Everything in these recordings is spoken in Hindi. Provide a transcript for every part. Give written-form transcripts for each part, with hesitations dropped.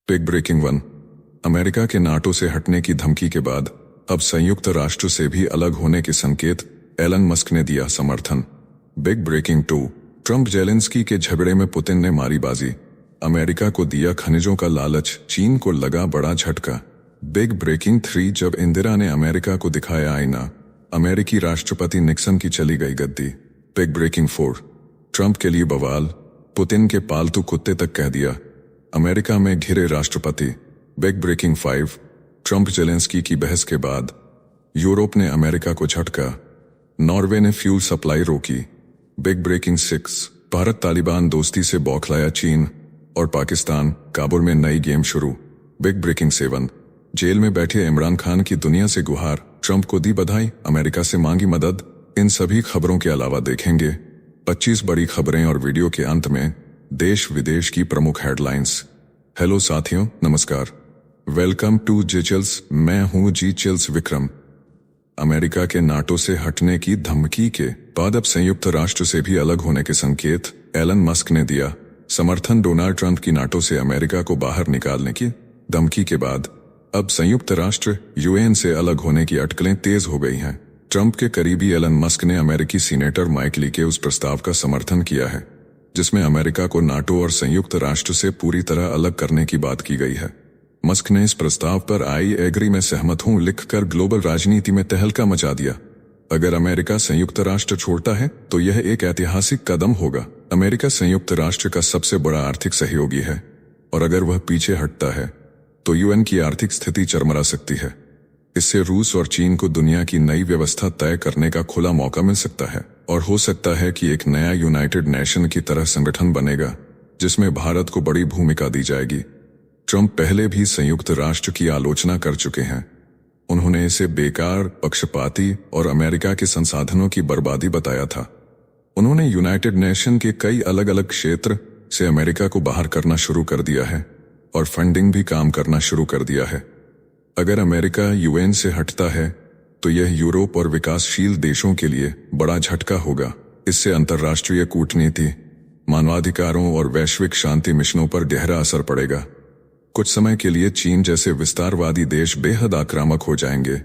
Big breaking one. अमेरिका के नाटो से हटने की धमकी के बाद अब संयुक्त राष्ट्र से भी अलग होने के संकेत, एलन मस्क ने दिया समर्थन। Big breaking two. Trump Zelensky के झगड़े में पुतिन ने मारी बाजी, अमेरिका को दिया खनिजों का लालच, चीन को लगा बड़ा झटका। Big breaking three. जब इंदिरा ने अमेरिका को दिखाया आईना, अमेरिकी राष्ट्रपति निक्सन की चली गई गद्दी। Big breaking four. ट्रंप के लिए बवाल, पुतिन के पालतू कुत्ते तक कह दिया, अमेरिका में घिरे राष्ट्रपति। Big breaking five. Trump Zelensky की बहस के बाद यूरोप ने अमेरिका को झटका, नॉर्वे ने फ्यूल सप्लाई रोकी। Big breaking six. Bharat Taliban दोस्ती से बौखलाया चीन और पाकिस्तान, काबुल में नई गेम शुरू। Big breaking seven. जेल में बैठे इमरान खान की दुनिया से गुहार, ट्रंप को दी बधाई, अमेरिका से मांगी मदद। इन सभी खबरों के अलावा देखेंगे 25 बड़ी खबरें और वीडियो के अंत में देश विदेश की प्रमुख हेडलाइंस। हेलो साथियों, नमस्कार, वेलकम टू जी चिल्स। मैं हूं जी चिल्स विक्रम। अमेरिका के नाटो से हटने की धमकी के बाद अब संयुक्त राष्ट्र से भी अलग होने के संकेत, एलन मस्क ने दिया समर्थन। डोनाल्ड ट्रंप की नाटो से अमेरिका को बाहर निकालने की धमकी के बाद अब संयुक्त राष्ट्र यूएन से अलग होने की अटकलें तेज हो गई हैं। ट्रंप के करीबी एलन मस्क ने अमेरिकी सीनेटर माइक ली के उस प्रस्ताव का समर्थन किया है जिसमें अमेरिका को नाटो और संयुक्त राष्ट्र से पूरी तरह अलग करने की बात की गई है। मस्क ने इस प्रस्ताव पर आई एग्री में सहमत हूं लिखकर ग्लोबल राजनीति में तहलका मचा दिया। अगर अमेरिका संयुक्त राष्ट्र छोड़ता है तो यह एक ऐतिहासिक कदम होगा। अमेरिका संयुक्त राष्ट्र का सबसे बड़ा आर्थिक सहयोगी है और अगर वह पीछे हटता है तो यूएन की आर्थिक स्थिति चरमरा सकती है। इससे रूस और चीन को दुनिया की नई व्यवस्था तय करने का खुला मौका मिल सकता है और हो सकता है कि एक नया यूनाइटेड नेशन की तरह संगठन बनेगा जिसमें भारत को बड़ी भूमिका दी जाएगी। ट्रंप पहले भी संयुक्त राष्ट्र की आलोचना कर चुके हैं। उन्होंने इसे बेकार, पक्षपाती और अमेरिका के संसाधनों की बर्बादी बताया था। उन्होंने यूनाइटेड नेशन के कई अलग अलग क्षेत्र से अमेरिका को बाहर करना शुरू कर दिया है और फंडिंग भी काम करना शुरू कर दिया है। अगर अमेरिका यूएन से हटता है तो यह यूरोप और विकासशील देशों के लिए बड़ा झटका होगा। इससे अंतर्राष्ट्रीय कूटनीति, मानवाधिकारों और वैश्विक शांति मिशनों पर गहरा असर पड़ेगा। कुछ समय के लिए चीन जैसे विस्तारवादी देश बेहद आक्रामक हो जाएंगे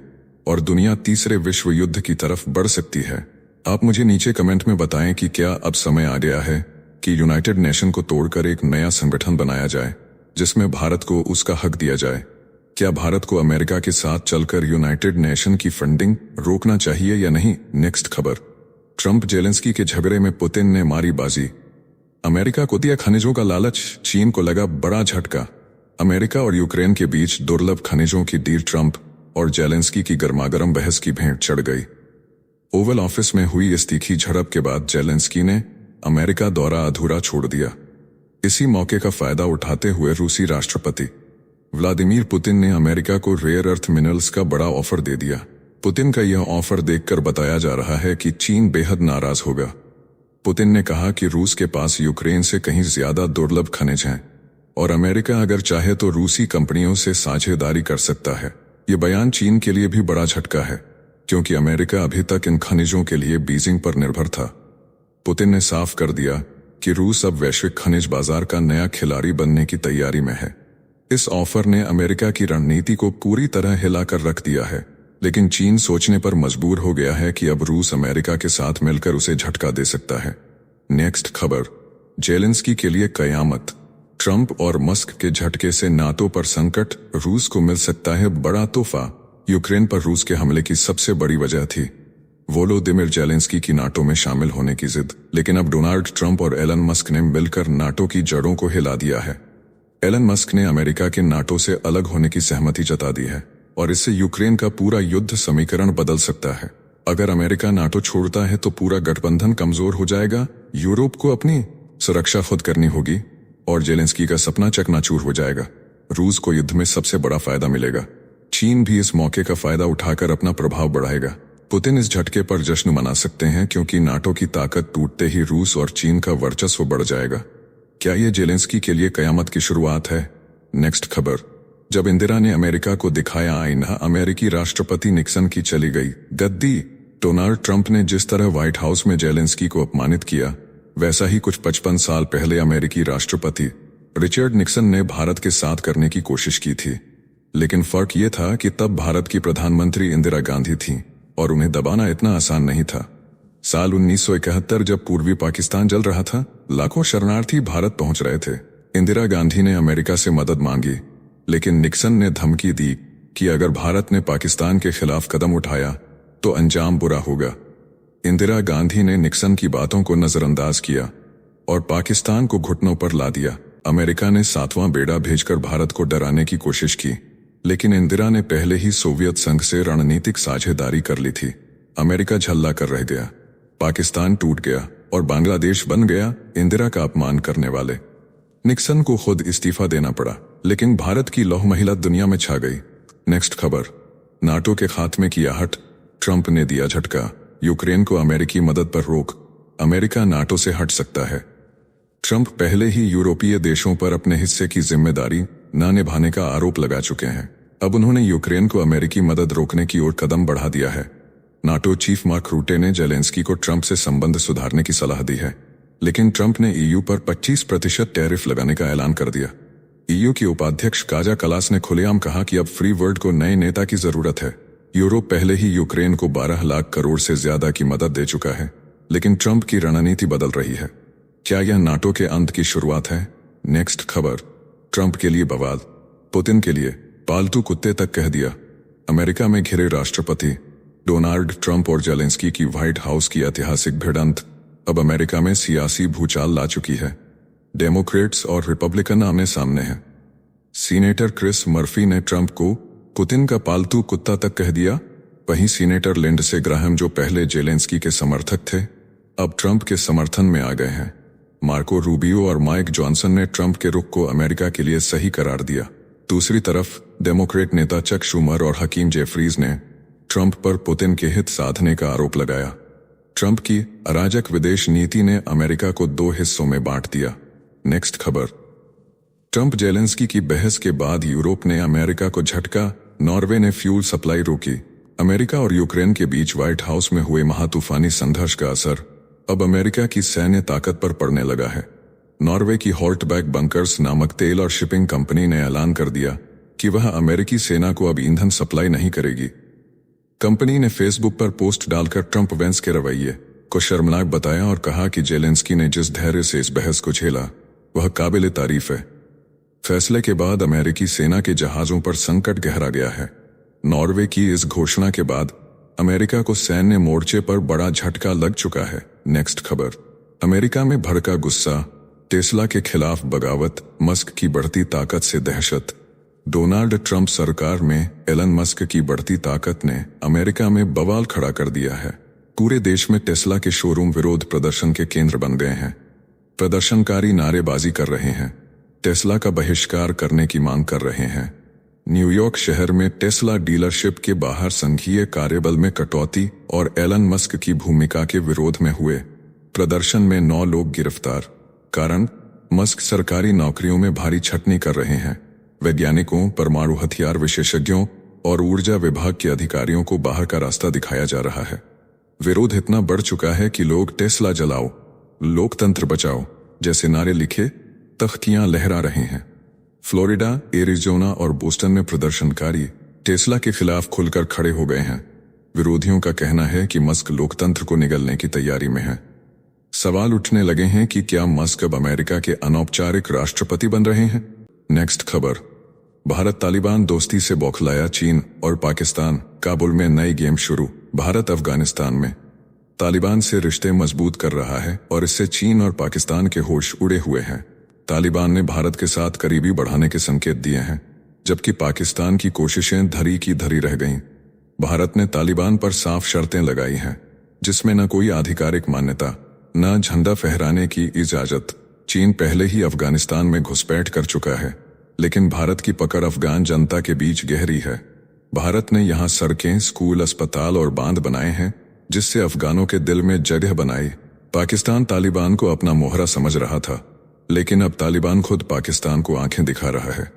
और दुनिया तीसरे विश्व युद्ध की तरफ बढ़ सकती है। आप मुझे नीचे कमेंट में बताएं कि क्या अब समय आ गया है कि यूनाइटेड नेशन को तोड़कर एक नया संगठन बनाया जाए जिसमें भारत को उसका हक दिया जाए। क्या भारत को अमेरिका के साथ चलकर यूनाइटेड नेशन की फंडिंग रोकना चाहिए या नहीं? नेक्स्ट खबर। ट्रंप जेलेंस्की के झगड़े में पुतिन ने मारी बाजी, अमेरिका को दिया खनिजों का लालच, चीन को लगा बड़ा झटका। अमेरिका और यूक्रेन के बीच दुर्लभ खनिजों की डील, ट्रंप और जेलेंस्की की गर्मागर्म बहस की भेंट चढ़ गई। ओवल ऑफिस में हुई इस तीखी झड़प के बाद जेलेंस्की ने अमेरिका दौरा अधूरा छोड़ दिया। इसी मौके का फायदा उठाते हुए रूसी राष्ट्रपति व्लादिमीर पुतिन ने अमेरिका को रेयर अर्थ मिनरल्स का बड़ा ऑफर दे दिया। पुतिन का यह ऑफर देखकर बताया जा रहा है कि चीन बेहद नाराज होगा। पुतिन ने कहा कि रूस के पास यूक्रेन से कहीं ज्यादा दुर्लभ खनिज हैं और अमेरिका अगर चाहे तो रूसी कंपनियों से साझेदारी कर सकता है। ये बयान चीन के लिए भी बड़ा झटका है क्योंकि अमेरिका अभी तक इन खनिजों के लिए बीजिंग पर निर्भर था। पुतिन ने साफ कर दिया कि रूस अब वैश्विक खनिज बाजार का नया खिलाड़ी बनने की तैयारी में है। इस ऑफर ने अमेरिका की रणनीति को पूरी तरह हिलाकर रख दिया है, लेकिन चीन सोचने पर मजबूर हो गया है कि अब रूस अमेरिका के साथ मिलकर उसे झटका दे सकता है। नेक्स्ट खबर। जेलेंस्की के लिए कयामत, ट्रंप और मस्क के झटके से नाटो पर संकट, रूस को मिल सकता है बड़ा तोहफा। यूक्रेन पर रूस के हमले की सबसे बड़ी वजह थी वोलोदिमिर जेलेंस्की की नाटो में शामिल होने की जिद, लेकिन अब डोनाल्ड ट्रंप और एलन मस्क ने मिलकर नाटो की जड़ों को हिला दिया है। एलन मस्क ने अमेरिका के नाटो से अलग होने की सहमति जता दी है और इससे यूक्रेन का पूरा युद्ध समीकरण बदल सकता है। अगर अमेरिका नाटो छोड़ता है तो पूरा गठबंधन कमजोर हो जाएगा, यूरोप को अपनी सुरक्षा खुद करनी होगी और जेलेंस्की का सपना चकनाचूर हो जाएगा। रूस को युद्ध में सबसे बड़ा फायदा मिलेगा। चीन भी इस मौके का फायदा उठाकर अपना प्रभाव बढ़ाएगा। पुतिन इस झटके पर जश्न मना सकते हैं क्योंकि नाटो की ताकत टूटते ही रूस और चीन का वर्चस्व बढ़ जाएगा। क्या ये जेलेंस्की के लिए कयामत की शुरुआत है? नेक्स्ट खबर। जब इंदिरा ने अमेरिका को दिखाया आईना, अमेरिकी राष्ट्रपति निक्सन की चली गई गद्दी। डोनाल्ड ट्रंप ने जिस तरह व्हाइट हाउस में जेलेंस्की को अपमानित किया, वैसा ही कुछ 55 साल पहले अमेरिकी राष्ट्रपति रिचर्ड निक्सन ने भारत के साथ करने की कोशिश की थी, लेकिन फर्क ये था कि तब भारत की प्रधानमंत्री इंदिरा गांधी थीं और उन्हें दबाना इतना आसान नहीं था। साल 1971 जब पूर्वी पाकिस्तान जल रहा था, लाखों शरणार्थी भारत पहुंच रहे थे। इंदिरा गांधी ने अमेरिका से मदद मांगी, लेकिन निक्सन ने धमकी दी कि अगर भारत ने पाकिस्तान के खिलाफ कदम उठाया तो अंजाम बुरा होगा। इंदिरा गांधी ने निक्सन की बातों को नजरअंदाज किया और पाकिस्तान को घुटनों पर ला दिया। अमेरिका ने 7वां बेड़ा भेजकर भारत को डराने की कोशिश की, लेकिन इंदिरा ने पहले ही सोवियत संघ से रणनीतिक साझेदारी कर ली थी। अमेरिका झल्ला कर रह गया, पाकिस्तान टूट गया और बांग्लादेश बन गया इंदिरा का अपमान करने वाले। निक्सन को खुद इस्तीफा देना पड़ा, लेकिन भारत की लौह महिला दुनिया में छा गई। नेक्स्ट खबर, नाटो के खात्मे की आहट, ट्रंप ने दिया झटका, यूक्रेन को अमेरिकी मदद पर रोक, अमेरिका नाटो से हट सकता है। ट्रंप पहले ही यूरोपीय देशों पर अपने हिस्से की जिम्मेदारी न निभाने का आरोप लगा चुके हैं। अब उन्होंने यूक्रेन को अमेरिकी मदद रोकने की ओर कदम बढ़ा दिया है। नाटो चीफ मार्क रूटे ने जेलेंस्की को ट्रंप से संबंध सुधारने की सलाह दी है, लेकिन ट्रंप ने ईयू पर 25% टैरिफ लगाने का ऐलान कर दिया। ईयू की उपाध्यक्ष काजा कलास ने खुलेआम कहा कि अब फ्री वर्ल्ड को नए नेता की जरूरत है। यूरोप पहले ही यूक्रेन को 12 लाख करोड़ से ज्यादा की मदद दे चुका है, लेकिन ट्रंप की रणनीति बदल रही है। क्या यह नाटो के अंत की शुरुआत है? नेक्स्ट खबर, ट्रंप के लिए बवाल, पुतिन के लिए पालतू कुत्ते तक कह दिया। अमेरिका में घिरे राष्ट्रपति डोनाल्ड ट्रंप और जेलेंस्की की व्हाइट हाउस की ऐतिहासिक भिड़ंत अब अमेरिका में सियासी भूचाल ला चुकी है। डेमोक्रेट्स और रिपब्लिकन आमने सामने हैं। सीनेटर क्रिस मर्फी ने ट्रंप को पुतिन का पालतू कुत्ता तक कह दिया। वहीं सीनेटर लिंडसे ग्राहम, जो पहले जेलेंस्की के समर्थक थे, अब ट्रंप के समर्थन में आ गए हैं। मार्को रूबियो और माइक जॉनसन ने ट्रंप के रुख को अमेरिका के लिए सही करार दिया। दूसरी तरफ डेमोक्रेट नेता चक शूमर और हकीम जेफरीज ने ट्रंप पर पुतिन के हित साधने का आरोप लगाया। ट्रंप की अराजक विदेश नीति ने अमेरिका को 2 हिस्सों में बांट दिया। नेक्स्ट खबर, ट्रंप जेलेंस्की की बहस के बाद यूरोप ने अमेरिका को झटका, नॉर्वे ने फ्यूल सप्लाई रोकी। अमेरिका और यूक्रेन के बीच व्हाइट हाउस में हुए महातूफानी संघर्ष का असर अब अमेरिका की सैन्य ताकत पर पड़ने लगा है। नॉर्वे की हॉर्टबैक बंकर्स नामक तेल और शिपिंग कंपनी ने ऐलान कर दिया कि वह अमेरिकी सेना को अब ईंधन सप्लाई नहीं करेगी। कंपनी ने फेसबुक पर पोस्ट डालकर ट्रंप वेंस के रवैये को शर्मनाक बताया और कहा कि जेलेंस्की ने जिस धैर्य से इस बहस को झेला वह काबिल तारीफ है। फैसले के बाद अमेरिकी सेना के जहाजों पर संकट गहरा गया है। नॉर्वे की इस घोषणा के बाद अमेरिका को सैन्य मोर्चे पर बड़ा झटका लग चुका है। नेक्स्ट खबर, अमेरिका में भड़का गुस्सा, टेस्ला के खिलाफ बगावत, मस्क की बढ़ती ताकत से दहशत। डोनाल्ड ट्रंप सरकार में एलन मस्क की बढ़ती ताकत ने अमेरिका में बवाल खड़ा कर दिया है। पूरे देश में टेस्ला के शोरूम विरोध प्रदर्शन के केंद्र बन गए हैं। प्रदर्शनकारी नारेबाजी कर रहे हैं, टेस्ला का बहिष्कार करने की मांग कर रहे हैं। न्यूयॉर्क शहर में टेस्ला डीलरशिप के बाहर संघीय कार्यबल में कटौती और एलन मस्क की भूमिका के विरोध में हुए प्रदर्शन में 9 लोग गिरफ्तार। कारण, मस्क सरकारी नौकरियों में भारी छटनी कर रहे हैं। वैज्ञानिकों, परमाणु हथियार विशेषज्ञों और ऊर्जा विभाग के अधिकारियों को बाहर का रास्ता दिखाया जा रहा है। विरोध इतना बढ़ चुका है कि लोग टेस्ला जलाओ, लोकतंत्र बचाओ जैसे नारे लिखे तख्तियां लहरा रहे हैं। फ्लोरिडा, एरिजोना और बोस्टन में प्रदर्शनकारी टेस्ला के खिलाफ खुलकर खड़े हो गए हैं। विरोधियों का कहना है कि मस्क लोकतंत्र को निगलने की तैयारी में है। सवाल उठने लगे हैं कि क्या मस्क अब अमेरिका के अनौपचारिक राष्ट्रपति बन रहे हैं? नेक्स्ट खबर, भारत तालिबान दोस्ती से बौखलाया चीन और पाकिस्तान, काबुल में नई गेम शुरू। भारत अफगानिस्तान में तालिबान से रिश्ते मजबूत कर रहा है और इससे चीन और पाकिस्तान के होश उड़े हुए हैं। तालिबान ने भारत के साथ करीबी बढ़ाने के संकेत दिए हैं, जबकि पाकिस्तान की कोशिशें धरी की धरी रह गईं। भारत ने तालिबान पर साफ शर्तें लगाई हैं, जिसमें न कोई आधिकारिक मान्यता, न झंडा फहराने की इजाजत। चीन पहले ही अफगानिस्तान में घुसपैठ कर चुका है, लेकिन भारत की पकड़ अफगान जनता के बीच गहरी है। भारत ने यहां सड़कें, स्कूल, अस्पताल और बांध बनाए हैं, जिससे अफगानों के दिल में जगह बनाई। पाकिस्तान तालिबान को अपना मोहरा समझ रहा था, लेकिन अब तालिबान खुद पाकिस्तान को आंखें दिखा रहा है।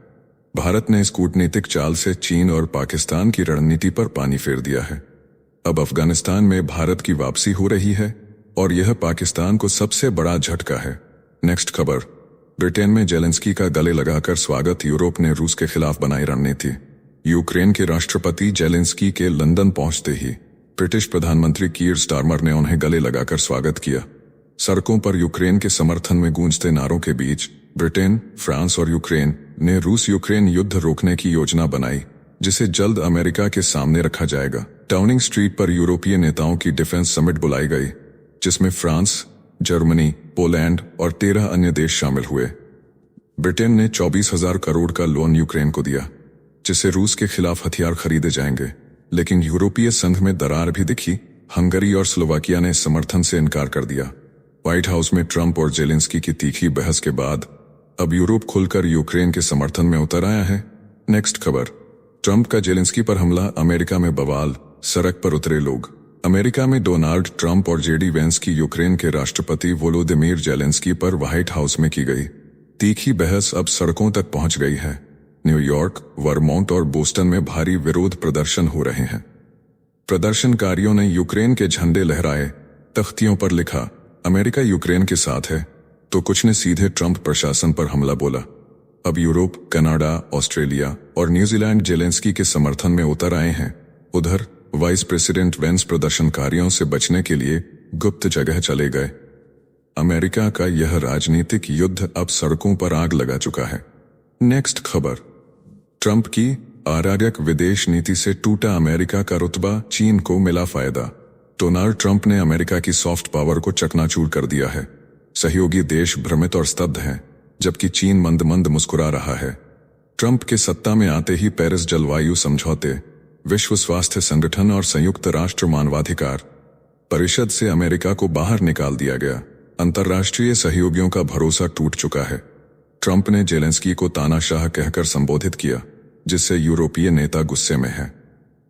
भारत ने इस कूटनीतिक चाल से चीन और पाकिस्तान की रणनीति पर पानी फेर दिया है। अब अफगानिस्तान में भारत की वापसी हो रही है और यह पाकिस्तान को सबसे बड़ा झटका है। नेक्स्ट खबर, ब्रिटेन में जेलेंस्की का गले लगाकर स्वागत। यूरोप ने रूस के खिलाफ बनाई रणनीति। यूक्रेन के राष्ट्रपति जेलेंस्की के लंदन पहुंचते ही ब्रिटिश प्रधानमंत्री कीर स्टारमर ने उन्हें गले लगाकर स्वागत किया। सड़कों पर यूक्रेन के समर्थन में गूंजते नारों के बीच ब्रिटेन, फ्रांस और यूक्रेन ने रूस यूक्रेन युद्ध रोकने की योजना बनाई, जिसे जल्द अमेरिका के सामने रखा जाएगा। डाउनिंग स्ट्रीट पर यूरोपीय नेताओं की डिफेंस समिट बुलाई गई, जिसमें फ्रांस, जर्मनी, पोलैंड और 13 अन्य देश शामिल हुए। ब्रिटेन ने 24,000 करोड़ का लोन यूक्रेन को दिया, जिससे रूस के खिलाफ हथियार खरीदे जाएंगे। लेकिन यूरोपीय संघ में दरार भी दिखी। हंगरी और स्लोवाकिया ने समर्थन से इनकार कर दिया। व्हाइट हाउस में ट्रंप और जेलेंस्की की तीखी बहस के बाद अब यूरोप खुलकर यूक्रेन के समर्थन में उतर आया है। नेक्स्ट खबर, ट्रंप का जेलेंस्की पर हमला, अमेरिका में बवाल, सड़क पर उतरे लोग। अमेरिका में डोनाल्ड ट्रंप और जेडी वेंस की यूक्रेन के राष्ट्रपति वोलोदिमीर जेलेंस्की पर व्हाइट हाउस में की गई तीखी बहस अब सड़कों तक पहुंच गई है। न्यूयॉर्क, वर्मोंट और बोस्टन में भारी विरोध प्रदर्शन हो रहे हैं। प्रदर्शनकारियों ने यूक्रेन के झंडे लहराए, तख्तियों पर लिखा अमेरिका यूक्रेन के साथ है, तो कुछ ने सीधे ट्रंप प्रशासन पर हमला बोला। अब यूरोप, कनाडा, ऑस्ट्रेलिया और न्यूजीलैंड जेलेंस्की के समर्थन में उतर आए हैं। उधर वाइस प्रेसिडेंट वेंस प्रदर्शनकारियों से बचने के लिए गुप्त जगह चले गए। अमेरिका का यह राजनीतिक युद्ध अब सड़कों पर आग लगा चुका है। नेक्स्ट खबर, ट्रंप की अराजक विदेश नीति से टूटा अमेरिका का रुतबा, चीन को मिला फायदा। डोनाल्ड ट्रंप ने अमेरिका की सॉफ्ट पावर को चकनाचूर कर दिया है। सहयोगी देश भ्रमित और स्तब्ध हैं, जबकि चीन मंद मंद मुस्कुरा रहा है। ट्रंप के सत्ता में आते ही पेरिस जलवायु समझौते, विश्व स्वास्थ्य संगठन और संयुक्त राष्ट्र मानवाधिकार परिषद से अमेरिका को बाहर निकाल दिया गया। अंतर्राष्ट्रीय सहयोगियों का भरोसा टूट चुका है। ट्रंप ने जेलेंस्की को तानाशाह कहकर संबोधित किया, जिससे यूरोपीय नेता गुस्से में हैं।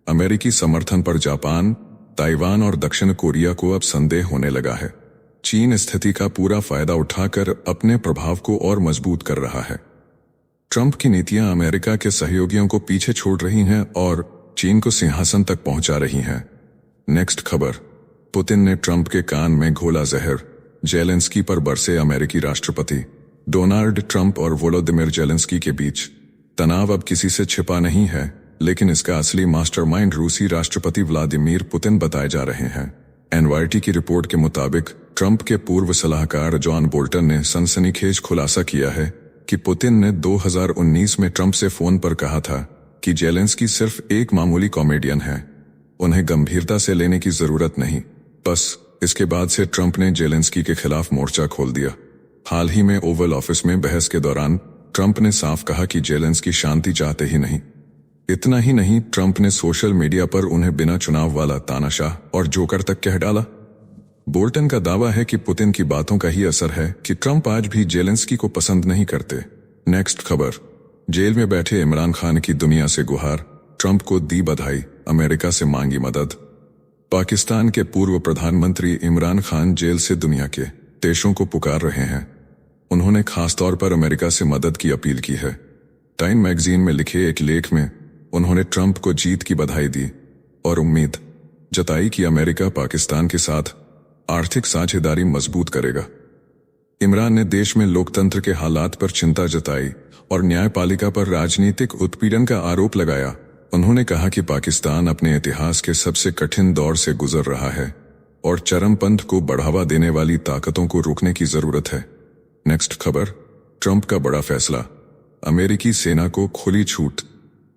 अमेरिकी समर्थन पर जापान, ताइवान और दक्षिण कोरिया को अब संदेह होने लगा है। चीन स्थिति का पूरा फायदा उठाकर अपने प्रभाव को और मजबूत कर रहा है। ट्रंप की नीतियां अमेरिका के सहयोगियों को पीछे छोड़ रही हैं और चीन को सिंहासन तक पहुंचा रही हैं। नेक्स्ट खबर, पुतिन ने ट्रंप के कान में घोला जहर, जेलेंस्की पर बरसे अमेरिकी राष्ट्रपति। डोनाल्ड ट्रंप और वोलोदिमीर जेलेंस्की के बीच तनाव अब किसी से छिपा नहीं है, लेकिन इसका असली मास्टरमाइंड रूसी राष्ट्रपति व्लादिमीर पुतिन बताए जा रहे हैं। एनवाईटी की रिपोर्ट के मुताबिक ट्रंप के पूर्व सलाहकार जॉन बोल्टन ने सनसनीखेज खुलासा किया है कि पुतिन ने 2019 में ट्रंप से फोन पर कहा था कि जेलेंस्की सिर्फ एक मामूली कॉमेडियन है, उन्हें गंभीरता से लेने की जरूरत नहीं। बस इसके बाद से ट्रंप ने जेलेंस्की के खिलाफ मोर्चा खोल दिया। हाल ही में ओवल ऑफिस में बहस के दौरान ट्रंप ने साफ कहा कि जेलेंस्की शांति चाहते ही नहीं। इतना ही नहीं, ट्रंप ने सोशल मीडिया पर उन्हें बिना चुनाव वाला तानाशाह और जोकर तक कह डाला। बोल्टन का दावा है कि पुतिन की बातों का ही असर है कि ट्रंप आज भी जेलेंस्की को पसंद नहीं करते। नेक्स्ट खबर, जेल में बैठे इमरान खान की दुनिया से गुहार, ट्रंप को दी बधाई, अमेरिका से मांगी मदद। पाकिस्तान के पूर्व प्रधानमंत्री इमरान खान जेल से दुनिया के देशों को पुकार रहे हैं। उन्होंने खासतौर पर अमेरिका से मदद की अपील की है। टाइम मैगजीन में लिखे एक लेख में उन्होंने ट्रंप को जीत की बधाई दी और उम्मीद जताई कि अमेरिका पाकिस्तान के साथ आर्थिक साझेदारी मजबूत करेगा। इमरान ने देश में लोकतंत्र के हालात पर चिंता जताई और न्यायपालिका पर राजनीतिक उत्पीड़न का आरोप लगाया। उन्होंने कहा कि पाकिस्तान अपने इतिहास के सबसे कठिन दौर से गुजर रहा है और चरमपंथ को बढ़ावा देने वाली ताकतों को रोकने की जरूरत है। नेक्स्ट खबर, ट्रंप का बड़ा फैसला, अमेरिकी सेना को खुली छूट,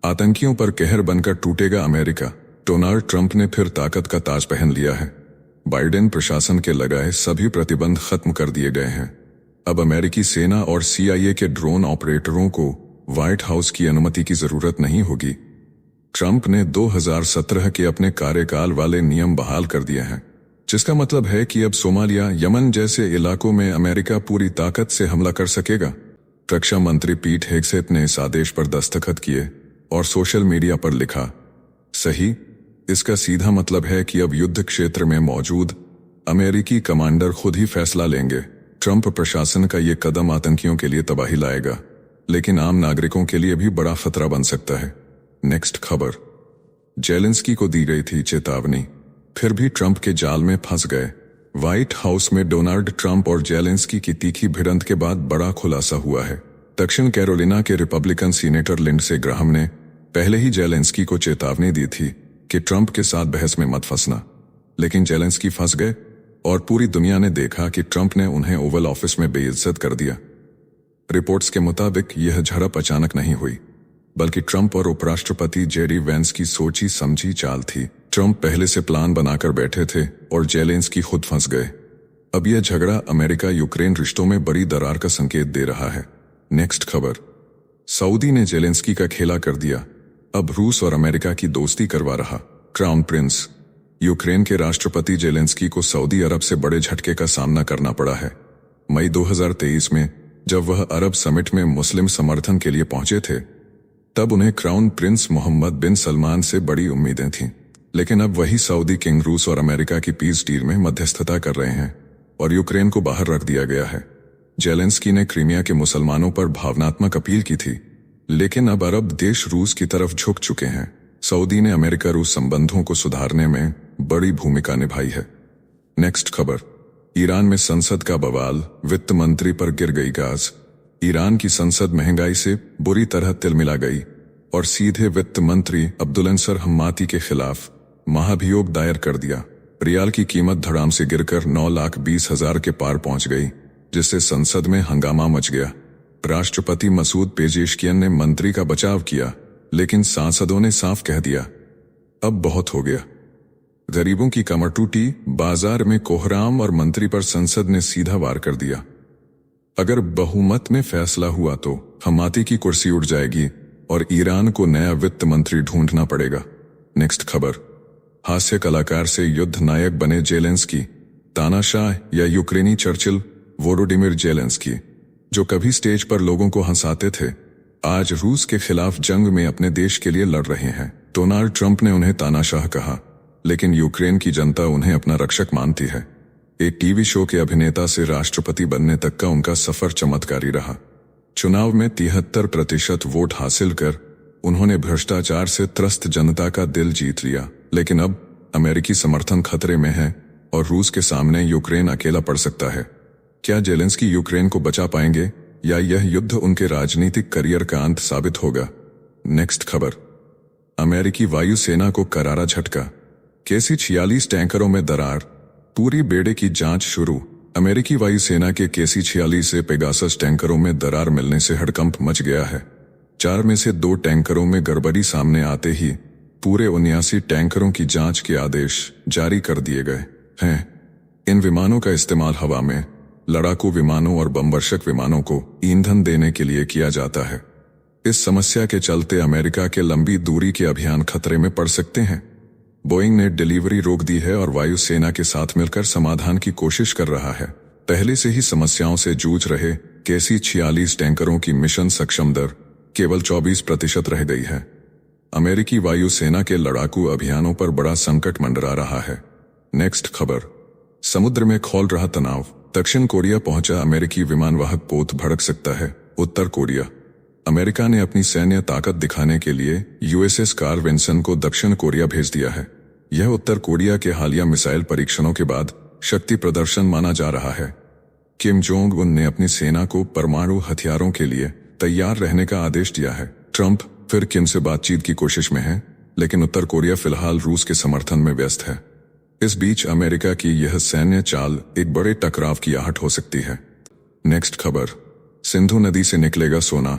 आतंकियों पर कहर बनकर टूटेगा अमेरिका। डोनाल्ड ट्रंप ने फिर ताकत का ताज पहन लिया है। बाइडेन प्रशासन के लगाए सभी प्रतिबंध खत्म कर दिए गए हैं। अब अमेरिकी सेना और CIA के ड्रोन ऑपरेटरों को व्हाइट हाउस की अनुमति की जरूरत नहीं होगी। ट्रंप ने 2017 के अपने कार्यकाल वाले नियम बहाल कर दिए हैं, जिसका मतलब है कि अब सोमालिया, यमन जैसे इलाकों में अमेरिका पूरी ताकत से हमला कर सकेगा। रक्षा मंत्री पीट हेगसेथ ने इस आदेश पर दस्तखत किए और सोशल मीडिया पर लिखा, सही, इसका सीधा मतलब है कि अब युद्ध क्षेत्र में मौजूद अमेरिकी कमांडर खुद ही फैसला लेंगे। ट्रंप प्रशासन का ये कदम आतंकियों के लिए तबाही लाएगा, लेकिन आम नागरिकों के लिए भी बड़ा खतरा बन सकता है। नेक्स्ट खबर, जेलेंस्की को दी गई थी चेतावनी, फिर भी ट्रंप के जाल में फंस गए। व्हाइट हाउस में डोनाल्ड ट्रंप और जेलेंस्की की तीखी भिड़ंत के बाद बड़ा खुलासा हुआ है। दक्षिण कैरोलिना के रिपब्लिकन सीनेटर लिंडसे ग्राहम ने पहले ही जेलेंस्की को चेतावनी दी थी कि ट्रंप के साथ बहस में मत फंसना, लेकिन जेलेंस्की फंस गए और पूरी दुनिया ने देखा कि ट्रंप ने उन्हें ओवल ऑफिस में बेइज्जत कर दिया। रिपोर्ट्स के मुताबिक यह झड़प अचानक नहीं हुई, बल्कि ट्रंप और उपराष्ट्रपति जेडी वेंस की सोची समझी चाल थी। ट्रंप पहले से प्लान बनाकर बैठे थे और जेलेंस्की खुद फंस गए। अब यह झगड़ा अमेरिका यूक्रेन रिश्तों में बड़ी दरार का संकेत दे रहा है। नेक्स्ट खबर, सऊदी ने जेलेंस्की का खेला कर दिया, अब रूस और अमेरिका की दोस्ती करवा रहा। क्राउन प्रिंस, यूक्रेन के राष्ट्रपति जेलेंस्की को सऊदी अरब से बड़े झटके का सामना करना पड़ा है। मई 2023 में जब वह अरब समिट में मुस्लिम समर्थन के लिए पहुंचे थे, तब उन्हें क्राउन प्रिंस मोहम्मद बिन सलमान से बड़ी उम्मीदें थीं। लेकिन अब वही सऊदी किंग रूस और अमेरिका की पीस डील में मध्यस्थता कर रहे हैं और यूक्रेन को बाहर रख दिया गया है। जेलेंस्की ने क्रीमिया के मुसलमानों पर भावनात्मक अपील की थी, लेकिन अब अरब देश रूस की तरफ झुक चुके हैं। सऊदी ने अमेरिका रूस संबंधों को सुधारने में बड़ी भूमिका निभाई है। नेक्स्ट खबर, ईरान में संसद का बवाल, वित्त मंत्री पर गिर गई गाज। ईरान की संसद महंगाई से बुरी तरह तिलमिला गई और सीधे वित्त मंत्री अब्दुलनसर हम्माती के खिलाफ महाभियोग दायर कर दिया। रियाल की कीमत धड़ाम से गिरकर 9,20,000 के पार पहुंच गई, जिससे संसद में हंगामा मच गया। राष्ट्रपति मसूद पेजेशकियन ने मंत्री का बचाव किया, लेकिन सांसदों ने साफ कह दिया, अब बहुत हो गया। गरीबों की कमर टूटी, बाजार में कोहराम और मंत्री पर संसद ने सीधा वार कर दिया। अगर बहुमत में फैसला हुआ तो हम्माती की कुर्सी उड़ जाएगी और ईरान को नया वित्त मंत्री ढूंढना पड़ेगा। नेक्स्ट खबर, हास्य कलाकार से युद्ध नायक बने जेलेंस्की, तानाशाह या यूक्रेनी चर्चिल वोलोडिमिर जेलेंस्की, जो कभी स्टेज पर लोगों को हंसाते थे, आज रूस के खिलाफ जंग में अपने देश के लिए लड़ रहे हैं। डोनाल्ड ट्रंप ने उन्हें तानाशाह कहा, लेकिन यूक्रेन की जनता उन्हें अपना रक्षक मानती है। एक टीवी शो के अभिनेता से राष्ट्रपति बनने तक का उनका सफर चमत्कारी रहा। चुनाव में 73% वोट हासिल कर उन्होंने भ्रष्टाचार से त्रस्त जनता का दिल जीत लिया। लेकिन अब अमेरिकी समर्थन खतरे में है और रूस के सामने यूक्रेन अकेला पड़ सकता है। क्या जेलेंस्की यूक्रेन को बचा पाएंगे या यह युद्ध उनके राजनीतिक करियर का अंत साबित होगा? नेक्स्ट खबर, अमेरिकी वायुसेना को करारा झटका, KC-46 टैंकरों में दरार, पूरी बेड़े की जांच शुरू। अमेरिकी वायुसेना के KC-46 से पेगासस टैंकरों में दरार मिलने से हड़कंप मच गया है। 4 में से 2 टैंकरों में गड़बड़ी सामने आते ही पूरे 79 टैंकरों की जांच के आदेश जारी कर दिए गए हैं। इन विमानों का इस्तेमाल हवा में लड़ाकू विमानों और बमवर्षक विमानों को ईंधन देने के लिए किया जाता है। इस समस्या के चलते अमेरिका के लंबी दूरी के अभियान खतरे में पड़ सकते हैं। बोइंग ने डिलीवरी रोक दी है और वायुसेना के साथ मिलकर समाधान की कोशिश कर रहा है। पहले से ही समस्याओं से जूझ रहे KC-46 टैंकरों की मिशन सक्षम दर केवल 24% रह गई है। अमेरिकी वायुसेना के लड़ाकू अभियानों पर बड़ा संकट मंडरा रहा है। नेक्स्ट खबर, समुद्र में खौल रहा तनाव, दक्षिण कोरिया पहुंचा अमेरिकी विमानवाहक पोत भड़क सकता है। उत्तर कोरिया, अमेरिका ने अपनी सैन्य ताकत दिखाने के लिए USS कार्ल विन्सन को दक्षिण कोरिया भेज दिया है। यह उत्तर कोरिया के हालिया मिसाइल परीक्षणों के बाद शक्ति प्रदर्शन माना जा रहा है। किम जोंग उन ने अपनी सेना को परमाणु हथियारों के लिए तैयार रहने का आदेश दिया है। ट्रंप फिर किम से बातचीत की कोशिश में है, लेकिन उत्तर कोरिया फिलहाल रूस के समर्थन में व्यस्त है। इस बीच अमेरिका की यह सैन्य चाल एक बड़े टकराव की आहट हो सकती है। नेक्स्ट खबर, सिंधु नदी से निकलेगा सोना,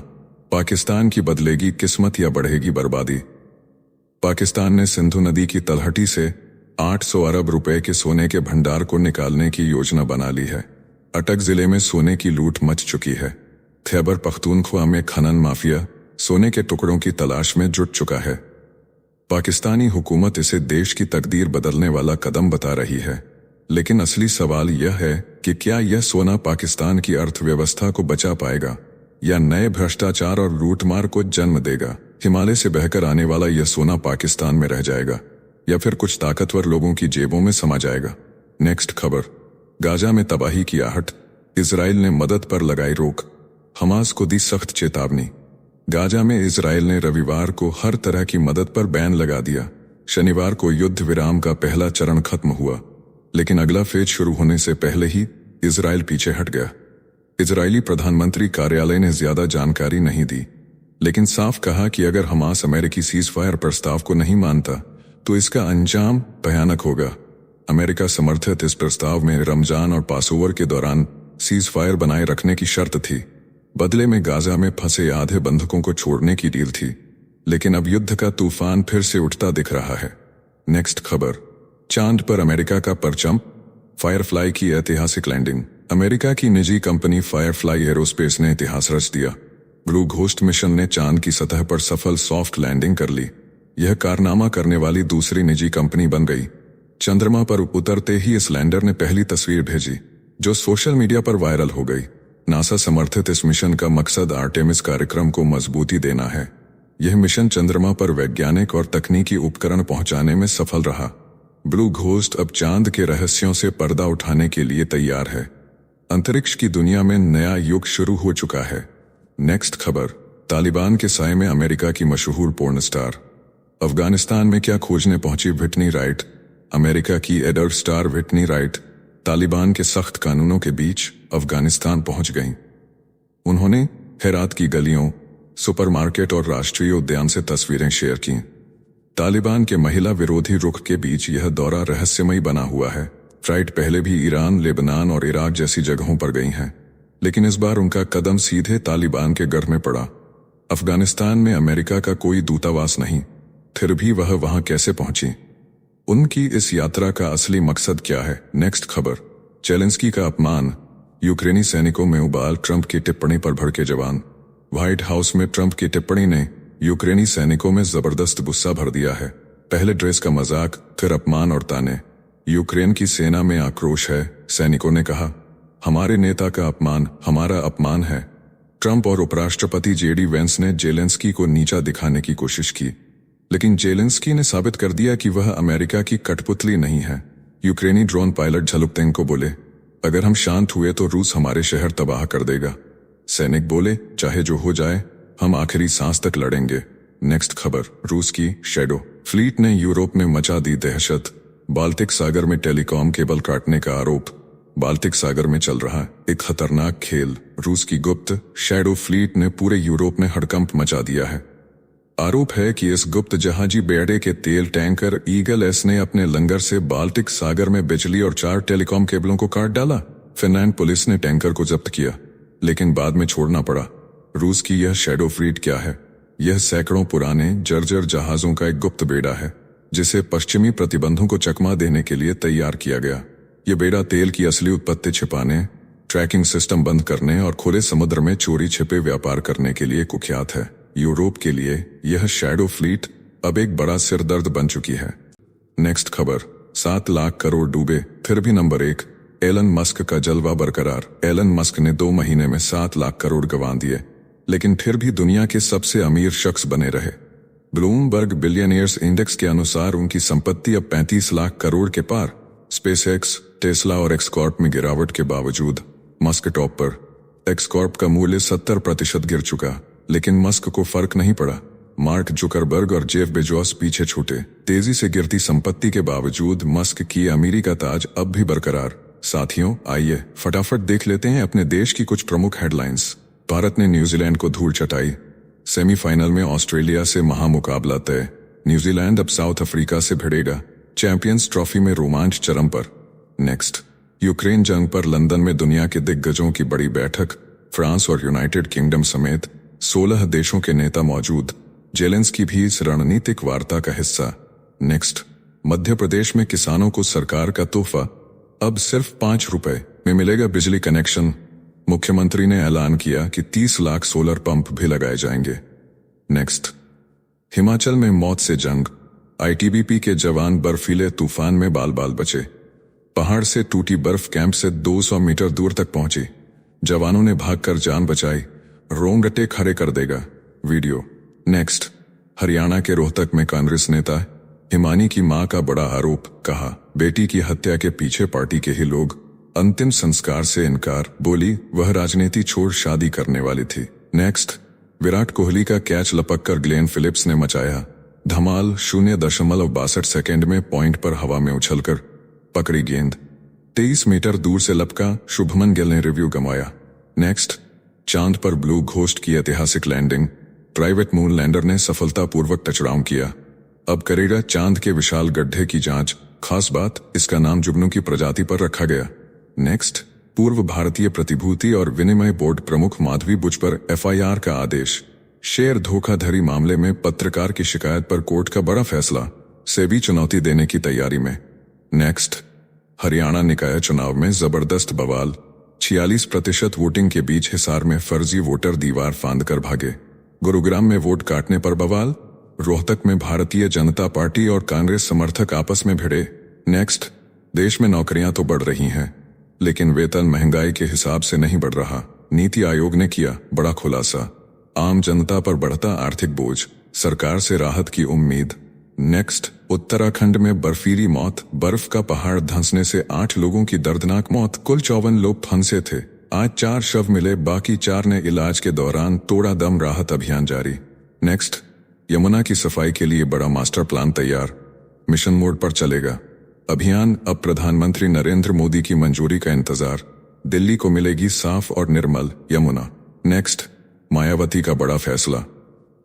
पाकिस्तान की बदलेगी किस्मत या बढ़ेगी बर्बादी। पाकिस्तान ने सिंधु नदी की तलहटी से 800 अरब रुपए के सोने के भंडार को निकालने की योजना बना ली है। अटक जिले में सोने की लूट मच चुकी है। खैबर पख्तूनख्वा में खनन माफिया सोने के टुकड़ों की तलाश में जुट चुका है। पाकिस्तानी हुकूमत इसे देश की तकदीर बदलने वाला कदम बता रही है, लेकिन असली सवाल यह है कि क्या यह सोना पाकिस्तान की अर्थव्यवस्था को बचा पाएगा या नए भ्रष्टाचार और लूटमार को जन्म देगा। हिमालय से बहकर आने वाला यह सोना पाकिस्तान में रह जाएगा या फिर कुछ ताकतवर लोगों की जेबों में समा जाएगा। नेक्स्ट खबर, गाजा में तबाही की आहट, इजराइल ने मदद पर लगाई रोक, हमास को दी सख्त चेतावनी। गाजा में इजराइल ने रविवार को हर तरह की मदद पर बैन लगा दिया। शनिवार को युद्ध विराम का पहला चरण खत्म हुआ। लेकिन अगला फेज शुरू होने से पहले ही इजराइल पीछे हट गया। इजरायली प्रधानमंत्री कार्यालय ने ज्यादा जानकारी नहीं दी, लेकिन साफ कहा कि अगर हमास अमेरिकी सीजफायर प्रस्ताव को नहीं मानता तो इसका अंजाम भयानक होगा। अमेरिका समर्थित इस प्रस्ताव में रमजान और पासओवर के दौरान सीजफायर बनाए रखने की शर्त थी। बदले में गाजा में फंसे आधे बंधकों को छोड़ने की डील थी। लेकिन अब युद्ध का तूफान फिर से उठता दिख रहा है। नेक्स्ट खबर, चांद पर अमेरिका का परचम, फायरफ्लाई की ऐतिहासिक लैंडिंग। अमेरिका की निजी कंपनी फायरफ्लाई एरोस्पेस ने इतिहास रच दिया। ब्लू घोस्ट मिशन ने चांद की सतह पर सफल सॉफ्ट लैंडिंग कर ली। यह कारनामा करने वाली दूसरी निजी कंपनी बन गई। चंद्रमा पर उतरते ही इस लैंडर ने पहली तस्वीर भेजी, जो सोशल मीडिया पर वायरल हो गई। नासा समर्थित इस मिशन का मकसद आर्टेमिस कार्यक्रम को मजबूती देना है। यह मिशन चंद्रमा पर वैज्ञानिक और तकनीकी उपकरण पहुंचाने में सफल रहा। ब्लू घोस्ट अब चांद के रहस्यों से पर्दा उठाने के लिए तैयार है। अंतरिक्ष की दुनिया में नया युग शुरू हो चुका है। नेक्स्ट खबर, तालिबान के साए में अमेरिका की मशहूर पोर्न स्टार। अफगानिस्तान में क्या खोजने पहुंची व्हिटनी राइट। अमेरिका की adult star Whitney right Taliban के सख्त कानूनों के बीच अफगानिस्तान पहुंच गईं। उन्होंने हेरात की गलियों, सुपरमार्केट और राष्ट्रीय उद्यान से तस्वीरें शेयर की। तालिबान के महिला विरोधी रुख के बीच यह दौरा रहस्यमयी बना हुआ है। राइट पहले भी ईरान, लेबनान और इराक जैसी जगहों पर गई हैं, लेकिन इस बार उनका कदम सीधे तालिबान के घर में पड़ा। अफगानिस्तान में अमेरिका का कोई दूतावास नहीं, फिर भी वह वहां कैसे पहुंची? उनकी इस यात्रा का असली मकसद क्या है? नेक्स्ट खबर, जेलेंस्की का अपमान, यूक्रेनी सैनिकों में उबाल, ट्रंप की टिप्पणी पर भड़के जवान। व्हाइट हाउस में ट्रंप की टिप्पणी ने यूक्रेनी सैनिकों में जबरदस्त गुस्सा भर दिया है। पहले ड्रेस का मजाक, फिर अपमान और ताने। यूक्रेन की सेना में आक्रोश है। सैनिकों ने कहा, हमारे नेता का अपमान हमारा अपमान है। ट्रंप और उपराष्ट्रपति जेडी वेंस ने जेलेंस्की को नीचा दिखाने की कोशिश की, लेकिन जेलेंस्की ने साबित कर दिया कि वह अमेरिका की कठपुतली नहीं है। यूक्रेनी ड्रोन पायलट झलुकतेंको बोले, अगर हम शांत हुए तो रूस हमारे शहर तबाह कर देगा। सैनिक बोले, चाहे जो हो जाए, हम आखिरी सांस तक लड़ेंगे। नेक्स्ट खबर, रूस की शैडो फ्लीट ने यूरोप में मचा दी दहशत। बाल्टिक सागर में टेलीकॉम केबल काटने का आरोप। बाल्टिक सागर में चल रहा एक खतरनाक खेल। रूस की गुप्त शैडो फ्लीट ने पूरे यूरोप में हड़कंप मचा दिया है। आरोप है कि इस गुप्त जहाजी बेड़े के तेल टैंकर ईगल एस ने अपने लंगर से बाल्टिक सागर में बिजली और 4 टेलीकॉम केबलों को काट डाला। फिनलैंड पुलिस ने टैंकर को जब्त किया, लेकिन बाद में छोड़ना पड़ा। रूस की यह शैडो फ्लीट क्या है? यह सैकड़ों पुराने जर्जर जहाजों का एक गुप्त बेड़ा है, जिसे पश्चिमी प्रतिबंधों को चकमा देने के लिए तैयार किया गया। ये बेड़ा तेल की असली उत्पत्ति छिपाने, ट्रैकिंग सिस्टम बंद करने और खुले समुद्र में चोरी छिपे व्यापार करने के लिए कुख्यात है। यूरोप के लिए यह शैडो फ्लीट अब एक बड़ा सिरदर्द बन चुकी है। नेक्स्ट खबर, 7 लाख करोड़ डूबे, फिर भी नंबर 1। एलन मस्क का जलवा बरकरार। एलन मस्क ने 2 महीने में 7 लाख करोड़ गंवा दिए, लेकिन फिर भी दुनिया के सबसे अमीर शख्स बने रहे। ब्लूमबर्ग बिलियनियर्स इंडेक्स के अनुसार उनकी संपत्ति अब 35 लाख करोड़ के पार। स्पेसएक्स, टेस्ला और एक्सकॉर्प में गिरावट के बावजूद मस्क टॉप पर। एक्सकॉर्प का मूल्य 70% गिर चुका, लेकिन मस्क को फर्क नहीं पड़ा। मार्क जुकरबर्ग और जेफ बेजोस पीछे छूटे। तेजी से गिरती संपत्ति के बावजूद मस्क की अमीरी का ताज अब भी बरकरार। साथियों, आइए फटाफट देख लेते हैं अपने देश की कुछ प्रमुख हेडलाइंस। भारत ने न्यूजीलैंड को धूल चटाई। सेमीफाइनल में ऑस्ट्रेलिया से महामुकाबला तय। न्यूजीलैंड अब साउथ अफ्रीका से भिड़ेगा। चैंपियंस ट्रॉफी में रोमांच चरम पर। नेक्स्ट, यूक्रेन जंग पर लंदन में दुनिया के दिग्गजों की बड़ी बैठक। फ्रांस और यूनाइटेड किंगडम समेत 16 देशों के नेता मौजूद। जेलेंस्की भी इस रणनीतिक वार्ता का हिस्सा। नेक्स्ट, मध्य प्रदेश में किसानों को सरकार का तोहफा, अब सिर्फ 5 रुपए में मिलेगा बिजली कनेक्शन। मुख्यमंत्री ने ऐलान किया कि 30 लाख सोलर पंप भी लगाए जाएंगे। नेक्स्ट, हिमाचल में मौत से जंग। आईटीबीपी के जवान बर्फीले तूफान में बाल बाल बचे। पहाड़ से टूटी बर्फ कैंप से 200 मीटर दूर तक पहुंची। जवानों ने भागकर जान बचाई। रोंगटे खड़े कर देगा वीडियो। नेक्स्ट, हरियाणा के रोहतक में कांग्रेस नेता हिमानी की मां का बड़ा आरोप। कहा, बेटी की हत्या के पीछे पार्टी के ही लोग। अंतिम संस्कार से इनकार। बोली, वह राजनीति छोड़ शादी करने वाली थी। नेक्स्ट, विराट कोहली का कैच लपककर ग्लेन फिलिप्स ने मचाया धमाल। 0.62 सेकेंड में पॉइंट पर हवा में उछलकर पकड़ी गेंद, 23 मीटर दूर से लपका, शुभमन गिल ने रिव्यू गंवाया। नेक्स्ट, चांद पर ब्लू घोस्ट की ऐतिहासिक लैंडिंग, प्राइवेट मून लैंडर ने सफलतापूर्वक टचडाउन किया। अब करेगा चांद के विशाल गड्ढे की जांच। खास बात, इसका नाम जुगनू की प्रजाति पर रखा गया। नेक्स्ट, पूर्व भारतीय प्रतिभूति और विनिमय बोर्ड प्रमुख माधवी बुच पर एफआईआर का आदेश। शेयर धोखाधड़ी मामले में पत्रकार की शिकायत पर कोर्ट का बड़ा फैसला, सेबी चुनौती देने की तैयारी में। नेक्स्ट, हरियाणा निकाय चुनाव में जबरदस्त बवाल, 46% वोटिंग के बीच हिसार में फर्जी वोटर दीवार फांदकर भागे। गुरुग्राम में वोट काटने पर बवाल, रोहतक में भारतीय जनता पार्टी और कांग्रेस समर्थक आपस में भिड़े। नेक्स्ट, देश में नौकरियां तो बढ़ रही हैं, लेकिन वेतन महंगाई के हिसाब से नहीं बढ़ रहा। नीति आयोग ने किया बड़ा खुलासा। आम जनता पर बढ़ता आर्थिक बोझ, सरकार से राहत की उम्मीद। नेक्स्ट, उत्तराखंड में बर्फीली मौत, बर्फ का पहाड़ धंसने से 8 लोगों की दर्दनाक मौत, कुल 54 लोग फंसे थे। आज 4 शव मिले, बाकी 4 ने इलाज के दौरान तोड़ा दम, राहत अभियान जारी। नेक्स्ट, यमुना की सफाई के लिए बड़ा मास्टर प्लान तैयार, मिशन मोड पर चलेगा अभियान। अब प्रधानमंत्री नरेंद्र मोदी की मंजूरी का इंतजार, दिल्ली को मिलेगी साफ और निर्मल यमुना। नेक्स्ट, मायावती का बड़ा फैसला,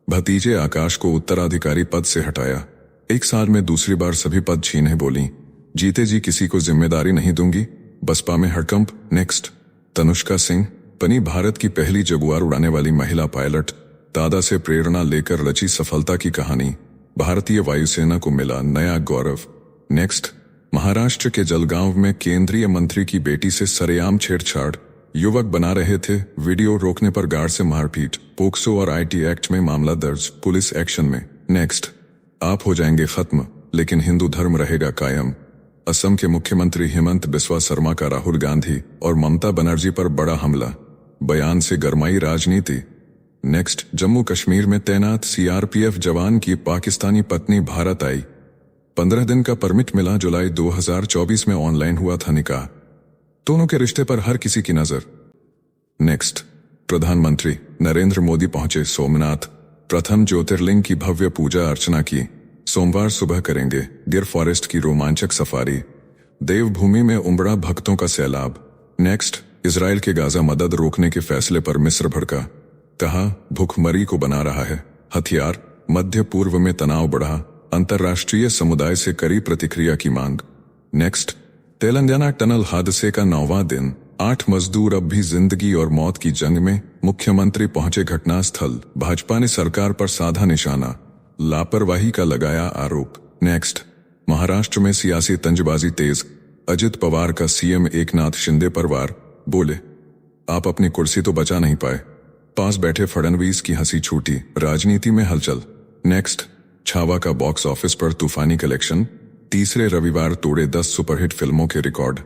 भतीजे आकाश को उत्तराधिकारी पद से हटाया। 1 साल में दूसरी बार सभी पद छीने बोली, जीते जी किसी को जिम्मेदारी नहीं दूंगी, बसपा में हड़कंप। नेक्स्ट, तनुष्का सिंह बनी भारत की पहली जगुआर उड़ाने वाली महिला पायलट, दादा से प्रेरणा लेकर रची सफलता की कहानी, भारतीय वायुसेना को मिला नया गौरव। नेक्स्ट, महाराष्ट्र के जलगांव में केंद्रीय मंत्री की बेटी से सरेआम छेड़छाड़, युवक बना रहे थे, वीडियो रोकने पर गार्ड से मारपीट, पोक्सो और आईटी एक्ट में मामला दर्ज, पुलिस एक्शन में। नेक्स्ट, आप हो जाएंगे खत्म लेकिन हिंदू धर्म रहेगा कायम, असम के मुख्यमंत्री हेमंत बिस्वा शर्मा का राहुल गांधी और ममता बनर्जी पर बड़ा हमला, बयान से गरमाई राजनीति। नेक्स्ट, जम्मू कश्मीर में तैनात सीआरपीएफ जवान की पाकिस्तानी पत्नी भारत आई, 15 दिन का परमिट मिला, जुलाई 2024 में ऑनलाइन हुआ था निकाह, दोनों के रिश्ते पर हर किसी की नजर। नेक्स्ट, प्रधानमंत्री नरेंद्र मोदी पहुंचे सोमनाथ, प्रथम ज्योतिर्लिंग की भव्य पूजा अर्चना की, सोमवार सुबह करेंगे डियर फॉरेस्ट की रोमांचक सफारी, देवभूमि में उमड़ा भक्तों का सैलाब। नेक्स्ट, इजराइल के गाजा मदद रोकने के फैसले पर मिस्र भड़का, कहा भूखमरी को बना रहा है हथियार, मध्य पूर्व में तनाव बढ़ा, अंतर्राष्ट्रीय समुदाय से कड़ी प्रतिक्रिया की मांग। नेक्स्ट, तेलंगाना टनल हादसे का 9वां दिन, 8 मजदूर अब भी जिंदगी और मौत की जंग में, मुख्यमंत्री पहुंचे घटनास्थल, भाजपा ने सरकार पर साधा निशाना, लापरवाही का लगाया आरोप। नेक्स्ट, महाराष्ट्र में सियासी तंजबाजी तेज, अजित पवार का सीएम एकनाथ शिंदे पर वार, बोले आप अपनी कुर्सी तो बचा नहीं पाए, पास बैठे फडणवीस की हंसी छूटी, राजनीति में हलचल। नेक्स्ट, छावा का बॉक्स ऑफिस पर तूफानी कलेक्शन, तीसरे रविवार तोड़े 10 सुपरहिट फिल्मों के रिकॉर्ड,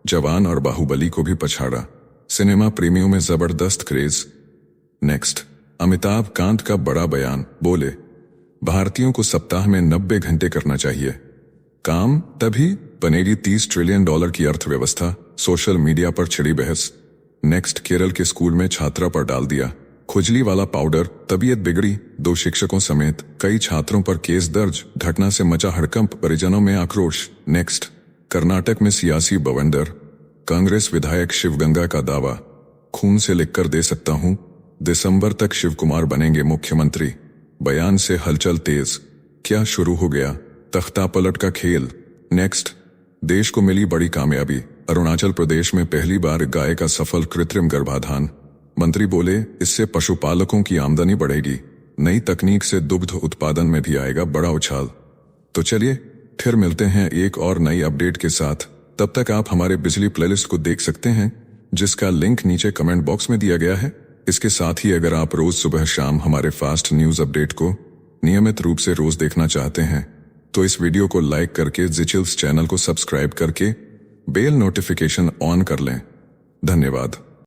जवान और बाहुबली को भी पछाड़ा, सिनेमा प्रेमियों में जबरदस्त क्रेज। नेक्स्ट, अमिताभ कांत का बड़ा बयान, बोले भारतीयों को सप्ताह में 90 घंटे करना चाहिए काम, तभी बनेगी $30 ट्रिलियन की अर्थव्यवस्था, सोशल मीडिया पर छिड़ी बहस। नेक्स्ट, केरल के स्कूल में छात्रा पर डाल दिया खुजली वाला पाउडर, तबीयत बिगड़ी, 2 शिक्षकों समेत कई छात्रों पर केस दर्ज, घटना से मचा हड़कंप, परिजनों में आक्रोश। नेक्स्ट, कर्नाटक में सियासी बवंडर, कांग्रेस विधायक शिवगंगा का दावा, खून से लिखकर दे सकता हूं, दिसंबर तक शिवकुमार बनेंगे मुख्यमंत्री, बयान से हलचल तेज, क्या शुरू हो गया तख्ता पलट का खेल। नेक्स्ट, देश को मिली बड़ी कामयाबी, अरुणाचल प्रदेश में पहली बार गाय का सफल कृत्रिम गर्भाधान, मंत्री बोले इससे पशुपालकों की आमदनी बढ़ेगी, नई तकनीक से दुग्ध उत्पादन में भी आएगा बड़ा उछाल। तो चलिए फिर मिलते हैं एक और नई अपडेट के साथ, तब तक आप हमारे बिजली प्लेलिस्ट को देख सकते हैं जिसका लिंक नीचे कमेंट बॉक्स में दिया गया है। इसके साथ ही अगर आप रोज सुबह शाम हमारे फास्ट न्यूज अपडेट को नियमित रूप से रोज देखना चाहते हैं तो इस वीडियो को लाइक करके जिचिल्स चैनल को सब्सक्राइब करके बेल नोटिफिकेशन ऑन कर लें। धन्यवाद।